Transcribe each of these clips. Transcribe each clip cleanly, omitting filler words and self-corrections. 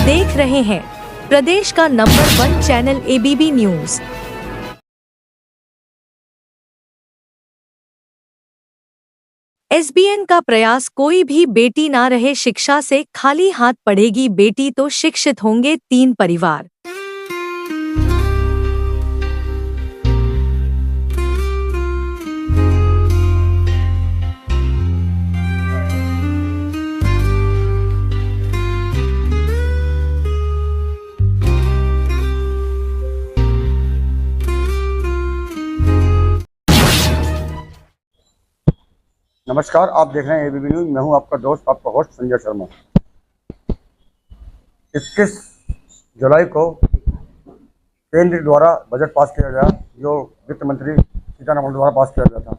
देख रहे हैं प्रदेश का number 1 channel ABP news. SBN का प्रयास कोई भी बेटी ना रहे शिक्षा से खाली हाथ पढ़ेगी बेटी तो शिक्षित होंगे 3 परिवार। नमस्कार, आप देख रहे हैं एबीपी न्यूज। मैं हूं आपका दोस्त, आपका होस्ट संजय शर्मा। 21 जुलाई को केंद्र द्वारा बजट पास किया गया, जो वित्त मंत्री सीतारमण द्वारा पास किया गया था।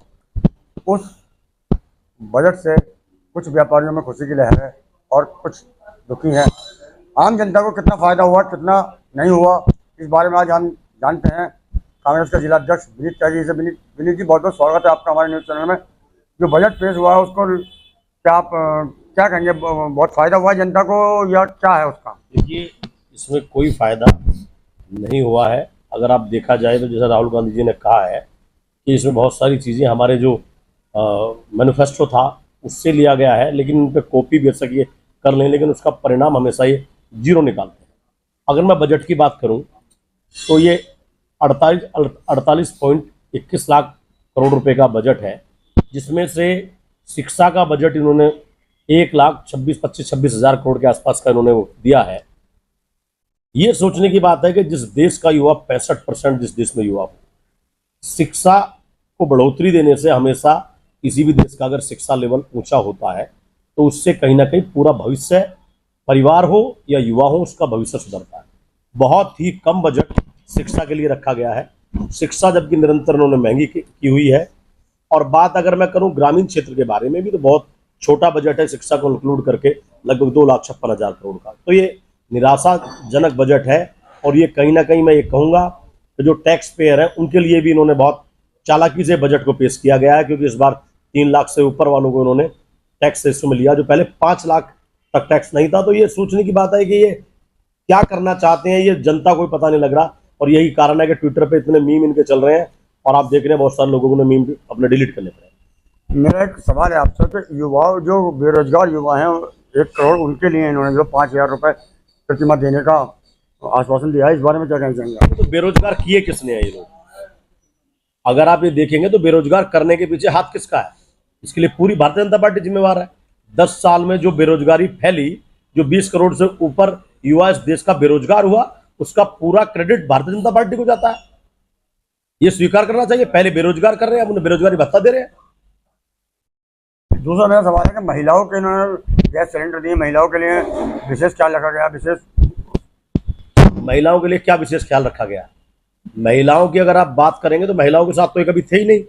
उस बजट से कुछ व्यापारियों में खुशी की लहर है और कुछ दुखी हैं। आम जनता को कितना फ़ायदा हुआ, कितना नहीं हुआ, इस बारे में आज हम जानते हैं। कांग्रेस के जिला अध्यक्ष विनीत त्यागी से। विनीत जी, बहुत बहुत स्वागत है आपका हमारे न्यूज़ चैनल में। जो बजट पेश हुआ है उसको क्या आप क्या कहेंगे, बहुत फ़ायदा हुआ जनता को या क्या है उसका? देखिए, इसमें कोई फ़ायदा नहीं हुआ है। अगर आप देखा जाए तो जैसा राहुल गांधी जी ने कहा है कि इसमें बहुत सारी चीज़ें हमारे जो मैनिफेस्टो था उससे लिया गया है, लेकिन उन पर कॉपी बेशक ये कर लें, लेकिन उसका परिणाम हमेशा ये जीरो निकालते हैं। अगर मैं बजट की बात करूँ तो ये 48.21 लाख करोड़ रुपए का बजट है, जिसमें से शिक्षा का बजट इन्होंने 1,26,25,26 हज़ार करोड़ के आसपास का इन्होंने वो दिया है। ये सोचने की बात है कि जिस देश का युवा 65% जिस देश में युवा हो, शिक्षा को बढ़ोतरी देने से हमेशा किसी भी देश का अगर शिक्षा लेवल ऊंचा होता है तो उससे कहीं ना कहीं पूरा भविष्य, परिवार हो या युवा हो, उसका भविष्य सुधरता है। बहुत ही कम बजट शिक्षा के लिए रखा गया है। शिक्षा जबकि निरंतर उन्होंने महंगी की हुई है। और बात अगर मैं करूं ग्रामीण क्षेत्र के बारे में भी, तो बहुत छोटा बजट है शिक्षा को इंक्लूड करके, लगभग 2,56,000 करोड़ का। तो ये निराशाजनक बजट है। और ये कहीं ना कहीं मैं ये कहूँगा कि जो टैक्स पेयर हैं उनके लिए भी इन्होंने बहुत चालाकी से बजट को पेश किया गया है, क्योंकि इस बार 3 लाख से ऊपर वालों को इन्होंने टैक्स सिस्टम में लिया, जो पहले 5 लाख तक टैक्स नहीं था। तो ये सोचने की बात है कि ये क्या करना चाहते हैं, ये जनता को पता नहीं लग रहा। और यही कारण है कि ट्विटर पर इतने मीम इनके चल रहे हैं और आप देख रहे हैं बहुत सारे लोगों ने मीम अपने डिलीट करने पड़े। मेरा एक सवाल है आपसे कि युवा, जो बेरोजगार युवा हैं 1 करोड़, उनके लिए इन्होंने जो 5,000 रुपये प्रतिमाह देने का आश्वासन दिया है, इस बारे में क्या कहना चाहेंगे? तो बेरोजगार किए किसने है ये लोग? अगर आप ये देखेंगे तो बेरोजगार करने के पीछे हाथ किसका है? इसके लिए पूरी भारतीय जनता पार्टी जिम्मेवार है। 10 साल में जो बेरोजगारी फैली, जो 20 करोड़ से ऊपर युवा इस देश का बेरोजगार हुआ, उसका पूरा क्रेडिट भारतीय जनता पार्टी को जाता है। ये स्वीकार करना चाहिए। पहले बेरोजगार कर रहे हैं, अब उन्हें बेरोजगारी भत्ता दे रहे हैं। दूसरा मेरा सवाल है कि महिलाओं के इन्होंने गैस सिलेंडर दिए, महिलाओं के लिए विशेष ख्याल रखा गया? विशेष महिलाओं के लिए क्या विशेष ख्याल रखा गया? महिलाओं की अगर आप बात करेंगे तो महिलाओं के साथ तो ये कभी थे ही नहीं।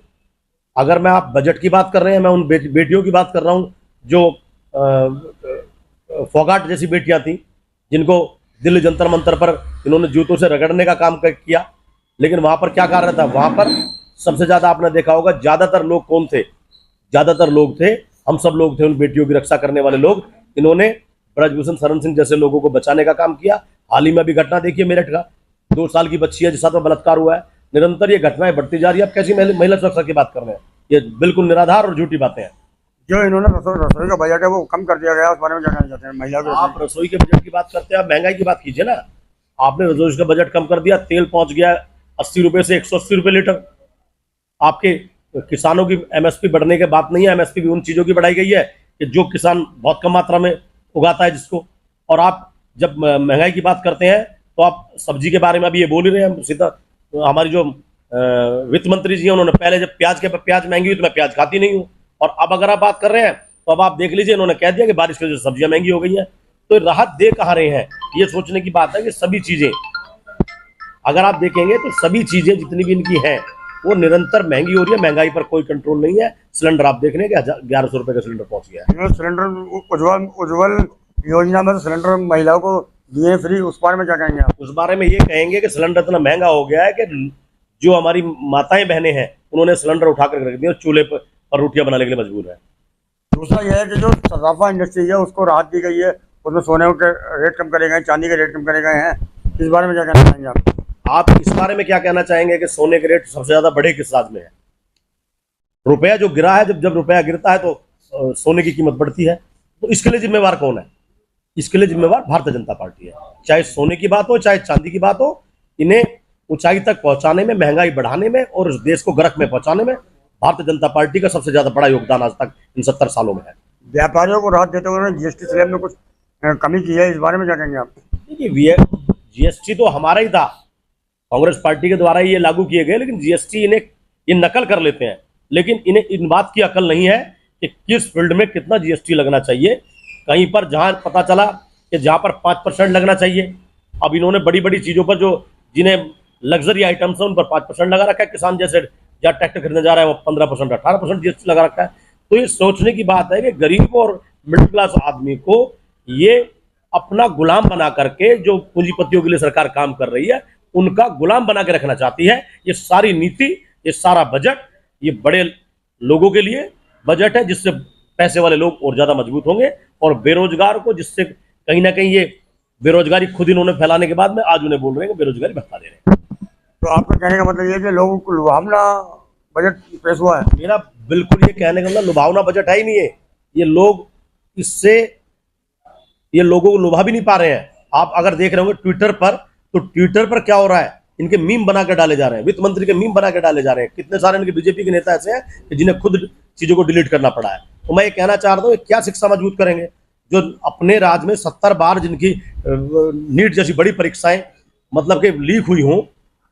अगर मैं आप बजट की बात कर रहे हैं, मैं उन बेटियों की बात कर रहा हूं जो फोगाट जैसी बेटियां थी, जिनको दिल्ली जंतर मंतर पर इन्होंने जूतों से रगड़ने का काम किया। लेकिन वहां पर क्या कार्य था? वहां पर सबसे ज्यादा आपने देखा होगा, ज्यादातर लोग कौन थे? ज्यादातर लोग थे, हम सब लोग थे, उन बेटियों की रक्षा करने वाले लोग। इन्होंने ब्रजभूषण शरण सिंह जैसे लोगों को बचाने का काम किया। हाल ही में अभी घटना देखिए मेरठ का, 2 साल की बच्ची है जिसके साथ में बलात्कार हुआ है। निरंतर ये घटनाएं बढ़ती जा रही है। अब कैसी महिला सुरक्षा की बात कर रहे हैं? ये बिल्कुल निराधार और झूठी बातें हैं। जो इन्होंने रसोई का बजट है वो कम कर दिया गया, उस बारे में क्या कहना चाहते हैं? महिला आप रसोई के बजट की बात करते हैं, आप महंगाई की बात कीजिए ना। आपने रसोई का बजट कम कर दिया, तेल पहुंच गया 80 रुपए से 180 रुपए लीटर। आपके किसानों की एमएसपी बढ़ने की बात नहीं है। एमएसपी भी उन चीजों की बढ़ाई गई है कि जो किसान बहुत कम मात्रा में उगाता है जिसको। और आप जब महंगाई की बात करते हैं तो आप सब्जी के बारे में अभी ये बोल ही रहे हैं। सीधा हमारी जो वित्त मंत्री जी हैं, उन्होंने पहले जब प्याज महंगी हुई तो मैं प्याज खाती नहीं हूँ। और अब अगर आप बात कर रहे हैं तो अब आप देख लीजिए, इन्होंने कह दिया कि बारिश की वजह से सब्जियां महंगी हो गई हैं। तो राहत दे कहाँ रहे हैं? ये सोचने की बात है कि सभी चीजें अगर आप देखेंगे तो सभी चीजें जितनी भी इनकी हैं वो निरंतर महंगी हो रही है। महंगाई पर कोई कंट्रोल नहीं है। सिलेंडर आप देख रहे हैं कि 1100 रुपए का सिलेंडर पहुंच गया है। सिलेंडर उज्ज्वल योजना में सिलेंडर महिलाओं को दिए फ्री, उस बारे में क्या कहेंगे आप? उस बारे में ये कहेंगे कि सिलेंडर इतना महंगा हो गया है कि जो हमारी माताएं बहनें हैं उन्होंने सिलेंडर उठाकर रख दिया, चूल्हे पर रोटियां बनाने के लिए मजबूर है। दूसरा यह है कि जो सराफा इंडस्ट्री है उसको राहत दी गई है, उसमें सोने के रेट कम करे गए, चांदी के रेट कम करे गए हैं। इस बारे में क्या कहना चाहेंगे आप? आप इस बारे में क्या कहना चाहेंगे कि सोने के रेट सबसे ज्यादा बढ़े किस राज्य में है? रुपया जो गिरा है, जब रुपया गिरता है तो सोने की कीमत बढ़ती है। तो इसके लिए जिम्मेवार कौन है? इसके लिए जिम्मेवार भारतीय जनता पार्टी है। चाहे सोने की बात हो, चाहे चांदी की बात हो, इन्हें ऊंचाई तक पहुंचाने में, महंगाई बढ़ाने में और इस देश को गर्क में पहुंचाने में भारतीय जनता पार्टी का सबसे ज्यादा बड़ा योगदान आज तक इन 70 सालों में है। व्यापारियों को राहत देते हुए जीएसटी स्लैब में कुछ कमी की है, इस बारे में क्या कहेंगे आप? देखिए, जीएसटी तो हमारा ही था, कांग्रेस पार्टी के द्वारा ये लागू किए गए, लेकिन जीएसटी इन्हें ये नकल कर लेते हैं, लेकिन इन्हें इन बात की अकल नहीं है कि किस फील्ड में कितना जीएसटी लगना चाहिए। कहीं पर जहां पता चला कि जहां पर 5% लगना चाहिए, अब इन्होंने बड़ी बड़ी चीजों पर, जो जिन्हें लग्जरी आइटम्स है उन पर 5% लगा रखा है। किसान जैसे जहाँ ट्रैक्टर खरीदने जा रहा है वो 15% 18% जीएसटी लगा रखा है। तो ये सोचने की बात है कि गरीब और मिडिल क्लास आदमी को ये अपना गुलाम बना करके, जो पूंजीपतियों के लिए सरकार काम कर रही है, उनका गुलाम बना के रखना चाहती है। ये सारी नीति, ये सारा बजट, ये बड़े लोगों के लिए बजट है, जिससे पैसे वाले लोग और ज्यादा मजबूत होंगे, और बेरोजगार को, जिससे कहीं ना कहीं ये बेरोजगारी खुद इन्होंने फैलाने के बाद में आज उन्हें बोल रहे हैं कि बेरोजगारी भत्ता दे रहे हैं। तो आपका कहने का मतलब ये है कि लोगों को लुभावना बजट पेश हुआ है? मेरा बिल्कुल ये कहने का मतलब लुभावना बजट है ही नहीं है। ये लोग इससे, ये लोगों को लुभा भी नहीं पा रहे हैं। आप अगर देख रहे होंगे ट्विटर पर, तो ट्विटर पर क्या हो रहा है, इनके मीम बना के डाले जा रहे हैं, वित्त मंत्री के मीम बना के डाले जा रहे हैं। कितने सारे इनके बीजेपी के नेता ऐसे हैं कि जिन्हें खुद चीजों को डिलीट करना पड़ा है। तो मैं ये कहना चाह रहा हूँ, क्या शिक्षा मजबूत करेंगे? जो अपने राज्य में 70 बार जिनकी नीट जैसी बड़ी परीक्षाएं मतलब कि लीक हुई हों,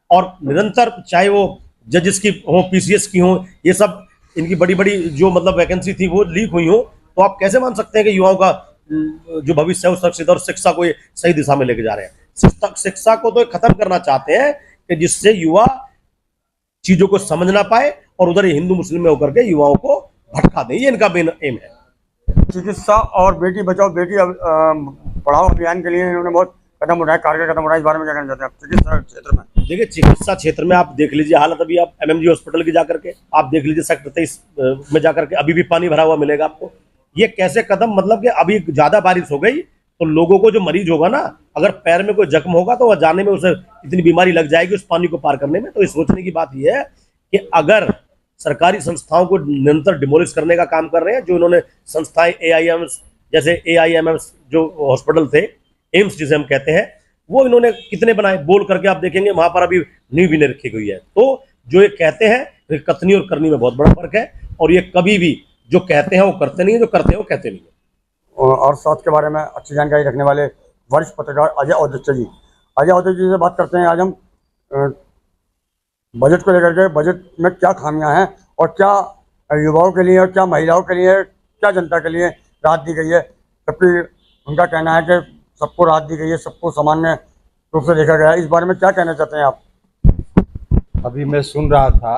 और निरंतर, चाहे वो जजेस की हो, पीसीएस की हो, ये सब इनकी बड़ी बड़ी जो मतलब वैकेंसी थी वो लीक हुई हो, तो आप कैसे मान सकते हैं कि युवाओं का जो भविष्य है वो सुरक्षित और शिक्षा को ये सही दिशा में लेके जा रहे हैं? शिक्षा को तो खत्म करना चाहते हैं कि जिससे युवा चीजों को समझ ना पाए और उधर हिंदू मुस्लिम में होकर के युवाओं को भटका दे। ये इनका मेन एम है। चिकित्सा और बेटी बचाओ बेटी पढ़ाओ अभियान के लिए इन्होंने बहुत कदम उठाए, कारगर कदम उठाए। इस बारे में क्या कहना चाहते हैं आप चिकित्सा क्षेत्र में? देखिए, चिकित्सा क्षेत्र में आप देख लीजिए हालत, अभी आप एमएमजी हॉस्पिटल की जाकर के आप देख लीजिए, सेक्टर 23 में जाकर के अभी भी पानी भरा हुआ मिलेगा आपको। ये कैसे कदम, मतलब कि अभी ज्यादा बारिश हो गई तो लोगों को, जो मरीज होगा ना, अगर पैर में कोई जख्म होगा तो वह जाने में उसे इतनी बीमारी लग जाएगी उस पानी को पार करने में। तो ये सोचने की बात यह है कि अगर सरकारी संस्थाओं को निरंतर डिमोलिश करने का काम कर रहे हैं, जो इन्होंने संस्थाएं AIMS, जैसे AIMS जो हॉस्पिटल थे, एम्स जिसे हम कहते हैं, वो इन्होंने कितने बनाए, बोल करके आप देखेंगे वहां पर अभी नींव भी नहीं रखी गई है। तो जो ये कहते हैं, कथनी और करनी में बहुत बड़ा फर्क है, और ये कभी भी जो कहते हैं वो करते नहीं है, जो करते हैं वो कहते नहीं है। और स्वास्थ्य के बारे में अच्छी जानकारी रखने वाले वरिष्ठ पत्रकार अजय औदत्य जी, से बात करते हैं। आज हम बजट को लेकर के, बजट में क्या खामियां हैं और क्या युवाओं के लिए और क्या महिलाओं के लिए, क्या जनता के लिए राहत दी गई है। जबकि उनका कहना है कि सबको राहत दी गई है, सबको सामान्य रूप से देखा गया है। इस बारे में क्या कहना चाहते हैं आप? अभी मैं सुन रहा था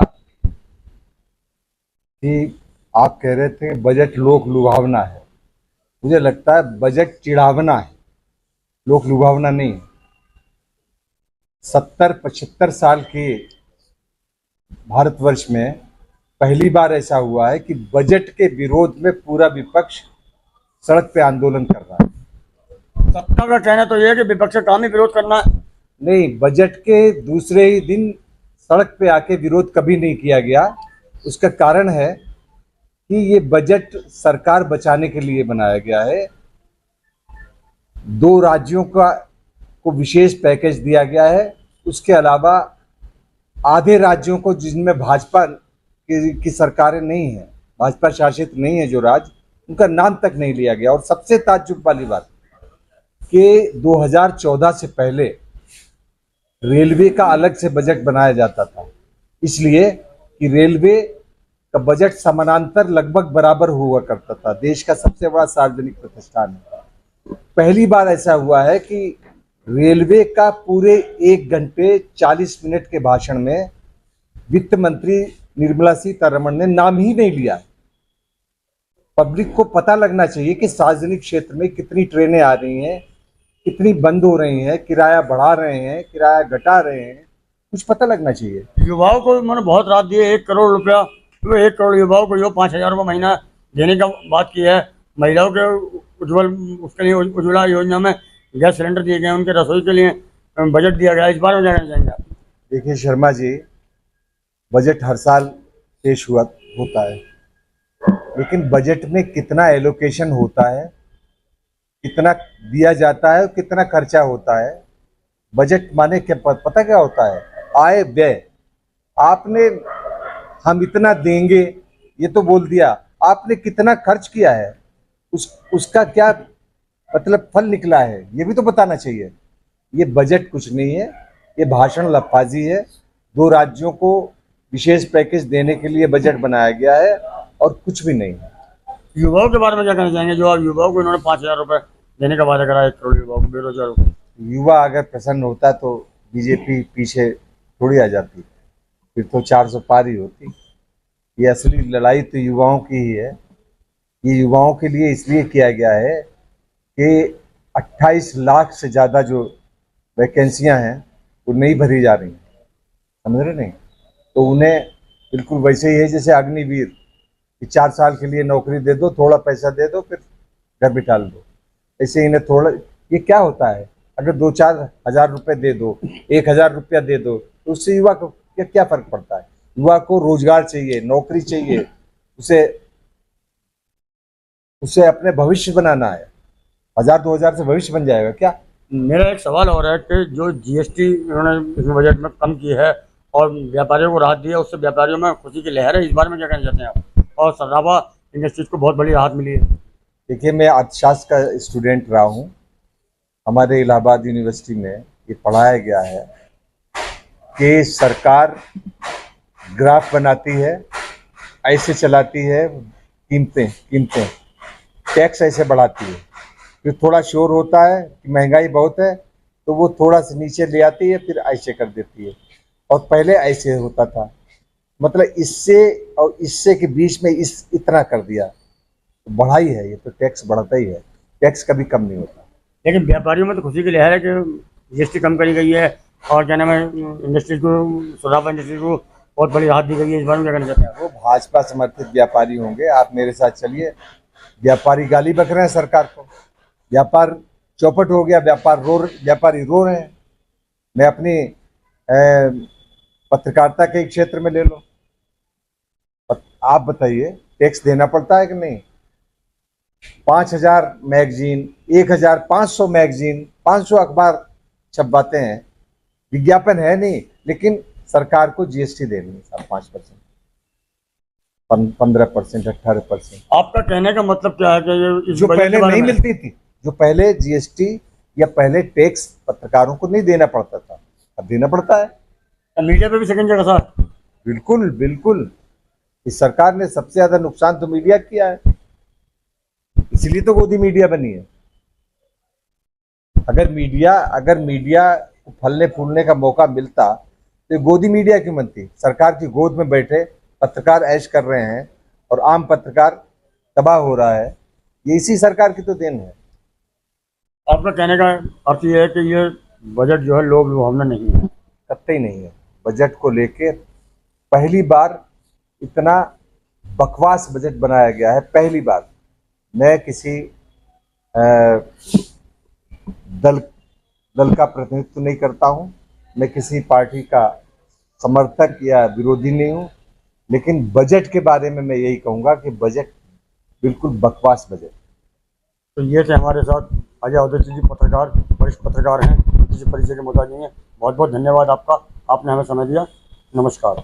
कि आप कह रहे थे बजट लोक लुभावना है। मुझे लगता है बजट चिढ़ावना है, लोक लुभावना नहीं है। 70-75 साल के भारतवर्ष में पहली बार ऐसा हुआ है कि बजट के विरोध में पूरा विपक्ष सड़क पे आंदोलन कर रहा है। सत्ता का कहना तो यह है कि विपक्ष का काम ही विरोध करना है। नहीं, बजट के दूसरे ही दिन सड़क पे आके विरोध कभी नहीं किया गया। उसका कारण है कि ये बजट सरकार बचाने के लिए बनाया गया है। 2 राज्यों को विशेष पैकेज दिया गया है। उसके अलावा आधे राज्यों को, जिनमें भाजपा की सरकारें नहीं है, भाजपा शासित नहीं है जो राज्य, उनका नाम तक नहीं लिया गया। और सबसे ताज्जुब वाली बात कि 2014 से पहले रेलवे का अलग से बजट बनाया जाता था, इसलिए कि रेलवे का बजट समानांतर लगभग बराबर हुआ करता था। देश का सबसे बड़ा सार्वजनिक प्रतिष्ठान है। पहली बार ऐसा हुआ है कि रेलवे का पूरे 1 घंटे 40 मिनट के भाषण में वित्त मंत्री निर्मला सीतारमण ने नाम ही नहीं लिया। पब्लिक को पता लगना चाहिए कि सार्वजनिक क्षेत्र में कितनी ट्रेनें आ रही हैं, कितनी बंद हो रही हैं, किराया बढ़ा रहे हैं, किराया घटा रहे हैं, कुछ पता लगना चाहिए। युवाओं को उन्होंने बहुत राहत दी है। 1 करोड़ रुपया, 1 करोड़ युवाओं को जो 5,000 रुपये महीना देने का बात की है। महिलाओं के उज्ज्वल उसके लिए उज्ज्वला योजना में गैस सिलेंडर दिए गए, उनके रसोई के लिए बजट दिया गया, इस बारे में जानना चाहेंगे आप? देखिए शर्मा जी, बजट हर साल पेश होता है, लेकिन बजट में कितना एलोकेशन होता है, कितना दिया जाता है, कितना खर्चा होता है। बजट माने क्या पता क्या होता है? आय व्यय। आपने हम इतना देंगे ये तो बोल दिया, आपने कितना खर्च किया है, उसका क्या मतलब फल निकला है, ये भी तो बताना चाहिए। ये बजट कुछ नहीं है, ये भाषण लफाजी है। 2 राज्यों को विशेष पैकेज देने के लिए बजट बनाया गया है और कुछ भी नहीं है। युवाओं के बारे में क्या कहना चाहेंगे? जो आप युवाओं को इन्होंने 5,000 रुपये देने का वादा करा, 1 करोड़ युवाओं को, बेरोजगारों को। युवा अगर प्रसन्न होता तो बीजेपी पीछे थोड़ी आ जाती, फिर तो 400 पार ही होती। ये असली लड़ाई तो युवाओं की ही है। ये युवाओं के लिए इसलिए किया गया है कि 28 लाख से ज़्यादा जो वैकेंसियां हैं वो नहीं भरी जा रही हैं, समझ रहे नहीं? तो उन्हें बिल्कुल वैसे ही है जैसे अग्निवीर, कि 4 साल के लिए नौकरी दे दो, थोड़ा पैसा दे दो, फिर घर बिठा दो। ऐसे इन्हें थोड़ा, ये क्या होता है, अगर 2-4 हज़ार रुपये दे दो, 1,000 रुपया दे दो, तो उससे युवा को क्या फर्क पड़ता है? युवा को रोजगार चाहिए, नौकरी चाहिए, उसे अपने भविष्य बनाना है। 1,000-2,000 से भविष्य बन जाएगा क्या? मेरा एक सवाल और है कि जो जीएसटी इन्होंने इसमें बजट में कम की है और व्यापारियों को राहत दी है, उससे व्यापारियों में खुशी की लहर है, इस बारे में क्या कहना चाहते हैं आप? और सराबा इंडस्ट्रीज को बहुत बड़ी राहत मिली है। देखिए, मैं अर्थशास्त्र का स्टूडेंट रहा हूँ। हमारे इलाहाबाद यूनिवर्सिटी में ये पढ़ाया गया है कि सरकार ग्राफ बनाती है, ऐसे चलाती है, कीमतें टैक्स ऐसे बढ़ाती है, फिर थोड़ा शोर होता है कि महंगाई बहुत है तो वो थोड़ा सा नीचे ले आती है, फिर ऐसे कर देती है। और पहले ऐसे होता था, मतलब इससे और इससे के बीच में इतना कर दिया, तो बढ़ाई है, ये तो टैक्स बढ़ता ही है, टैक्स कभी कम नहीं होता। लेकिन व्यापारियों में तो खुशी की लहर है कि जीएसटी कम करी गई है और क्या नाम है, इंडस्ट्रीज को, सराबा इंडस्ट्री को बहुत बड़ी राहत दी गई है, इस बारे में क्या कहना चाहते हैं? वो भाजपा समर्थित व्यापारी होंगे, आप मेरे साथ चलिए। व्यापारी गाली बक रहे हैं सरकार को, व्यापार चौपट हो गया, व्यापारी रो रहे हैं। मैं अपनी पत्रकारिता के क्षेत्र में ले लो, आप बताइए, टैक्स देना पड़ता है कि नहीं? 5,000 मैगजीन, 1,500 मैगजीन, 500 अखबार छपवाते हैं, विज्ञापन है नहीं, लेकिन सरकार को जीएसटी देनी है 5%, 15%, 18%। आपका कहने का मतलब क्या है कि ये जो पहले नहीं मिलती थी, जो पहले जीएसटी या पहले टैक्स पत्रकारों को नहीं देना पड़ता था, अब देना पड़ता है। मीडिया पे भी सेकंड जगह साथ? बिल्कुल बिल्कुल। इस सरकार ने सबसे ज्यादा नुकसान तो मीडिया किया है, इसलिए तो गोदी मीडिया बनी है। अगर मीडिया को फलने फूलने का मौका मिलता तो गोदी मीडिया क्यों बनती? सरकार की गोद में बैठे पत्रकार ऐश कर रहे हैं और आम पत्रकार तबाह हो रहा है, ये इसी सरकार की तो देन है। आपका कहने का अर्थ ये है कि ये बजट जो है लोग लुभावना नहीं है? कतई नहीं है। बजट को लेके पहली बार इतना बकवास बजट बनाया गया है, पहली बार। मैं किसी दल का प्रतिनिधित्व नहीं करता हूं, मैं किसी पार्टी का समर्थक या विरोधी नहीं हूं, लेकिन बजट के बारे में मैं यही कहूंगा कि बजट बिल्कुल बकवास बजट। तो ये थे हमारे साथ अजय अवधेती जी, पत्रकार, वरिष्ठ पत्रकार हैं, किसी परिचय के मुताबिक नहीं है। बहुत बहुत धन्यवाद आपका, आपने हमें समय दिया। नमस्कार।